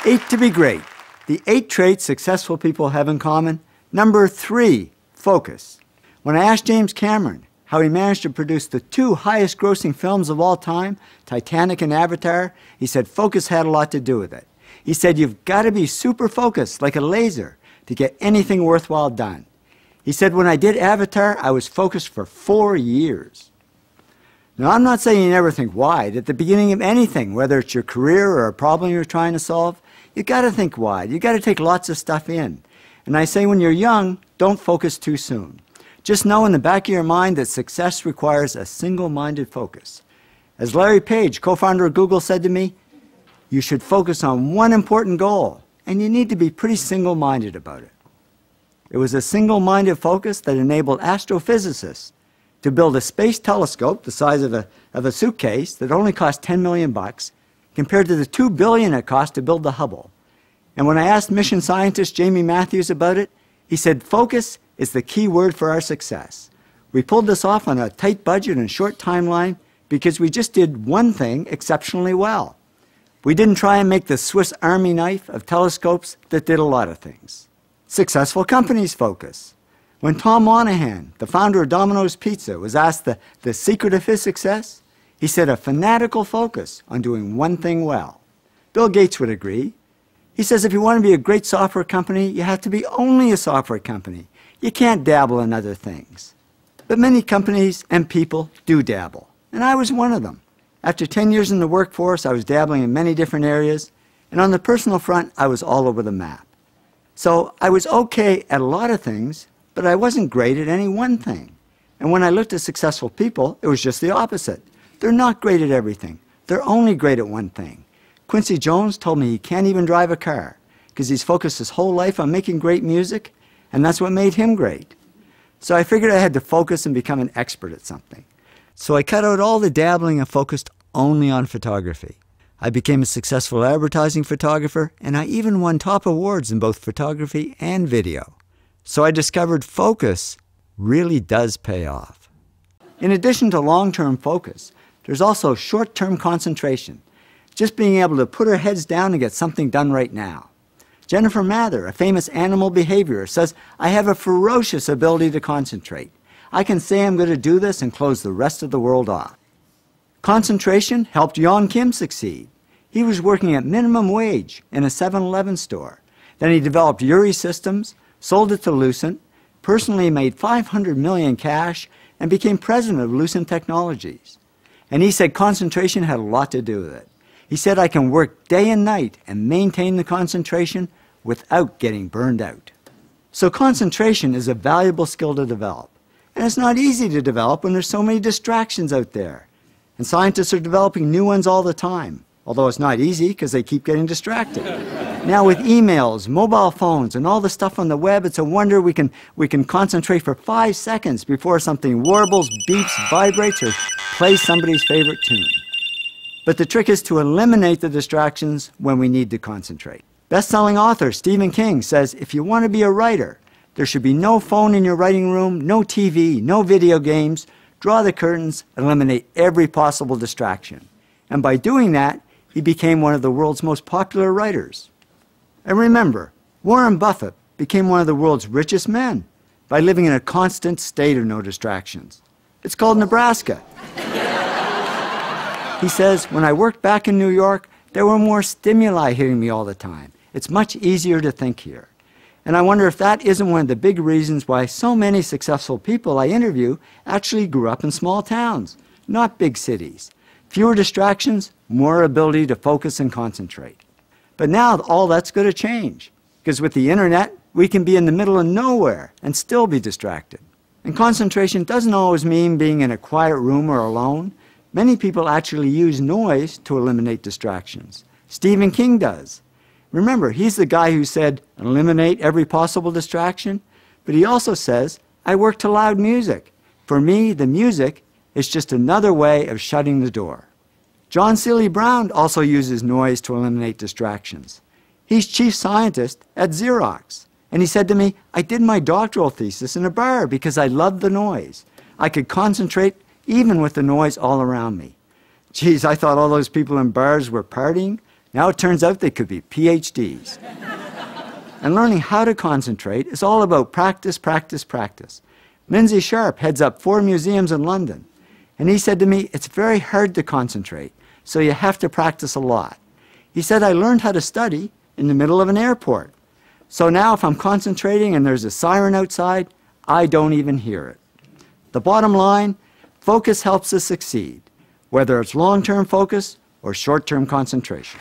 8 to be great. The 8 traits successful people have in common. Number 3, focus. When I asked James Cameron how he managed to produce the 2 highest grossing films of all time, Titanic and Avatar, he said focus had a lot to do with it. He said you've got to be super focused, like a laser, to get anything worthwhile done. He said when I did Avatar, I was focused for 4 years. Now, I'm not saying you never think wide. At the beginning of anything, whether it's your career or a problem you're trying to solve, you got to think wide. You got to take lots of stuff in. And I say when you're young, don't focus too soon. Just know in the back of your mind that success requires a single-minded focus. As Larry Page, co-founder of Google, said to me, you should focus on one important goal, and you need to be pretty single-minded about it. It was a single-minded focus that enabled astrophysicists to build a space telescope the size of a suitcase that only cost $10 million compared to the $2 billion it cost to build the Hubble. And when I asked mission scientist Jamie Matthews about it, he said focus is the key word for our success. We pulled this off on a tight budget and short timeline because we just did one thing exceptionally well. We didn't try and make the Swiss Army knife of telescopes that did a lot of things. Successful companies focus. When Tom Monahan, the founder of Domino's Pizza, was asked the secret of his success, he said a fanatical focus on doing one thing well. Bill Gates would agree. He says if you want to be a great software company, you have to be only a software company. You can't dabble in other things. But many companies and people do dabble, and I was one of them. After 10 years in the workforce, I was dabbling in many different areas, and on the personal front, I was all over the map. So I was okay at a lot of things, but I wasn't great at any one thing. And when I looked at successful people, it was just the opposite. They're not great at everything. They're only great at one thing. Quincy Jones told me he can't even drive a car because he's focused his whole life on making great music, and that's what made him great. So I figured I had to focus and become an expert at something. So I cut out all the dabbling and focused only on photography. I became a successful advertising photographer, and I even won top awards in both photography and video. So I discovered focus really does pay off. In addition to long-term focus, there's also short-term concentration, just being able to put our heads down and get something done right now. Jennifer Mather, a famous animal behaviorist, says, I have a ferocious ability to concentrate. I can say I'm going to do this and close the rest of the world off. Concentration helped Yon Kim succeed. He was working at minimum wage in a 7-Eleven store. Then he developed Uri Systems, sold it to Lucent, personally made $500 million cash, and became president of Lucent Technologies. And he said concentration had a lot to do with it. He said, I can work day and night and maintain the concentration without getting burned out. So concentration is a valuable skill to develop. And it's not easy to develop when there's so many distractions out there. And scientists are developing new ones all the time, although it's not easy because they keep getting distracted. Now with emails, mobile phones, and all the stuff on the web, it's a wonder we can concentrate for 5 seconds before something warbles, beeps, vibrates, or plays somebody's favorite tune. But the trick is to eliminate the distractions when we need to concentrate. Best-selling author Stephen King says if you want to be a writer, there should be no phone in your writing room, no TV, no video games. Draw the curtains, eliminate every possible distraction. And by doing that, he became one of the world's most popular writers. And remember, Warren Buffett became one of the world's richest men by living in a constant state of no distractions. It's called Nebraska. He says, when I worked back in New York, there were more stimuli hitting me all the time. It's much easier to think here. And I wonder if that isn't one of the big reasons why so many successful people I interview actually grew up in small towns, not big cities. Fewer distractions, more ability to focus and concentrate. But now all that's going to change, because with the internet, we can be in the middle of nowhere and still be distracted. And concentration doesn't always mean being in a quiet room or alone. Many people actually use noise to eliminate distractions. Stephen King does. Remember, he's the guy who said, eliminate every possible distraction. But he also says, I work to loud music. For me, the music is just another way of shutting the door. John Seely Brown also uses noise to eliminate distractions. He's chief scientist at Xerox. And he said to me, I did my doctoral thesis in a bar because I loved the noise. I could concentrate even with the noise all around me. Geez, I thought all those people in bars were partying. Now it turns out they could be PhDs. And learning how to concentrate is all about practice, practice, practice. Lindsay Sharp heads up 4 museums in London, and he said to me, it's very hard to concentrate, so you have to practice a lot. He said, I learned how to study in the middle of an airport. So now if I'm concentrating and there's a siren outside, I don't even hear it. The bottom line, focus helps us succeed, whether it's long-term focus or short-term concentration.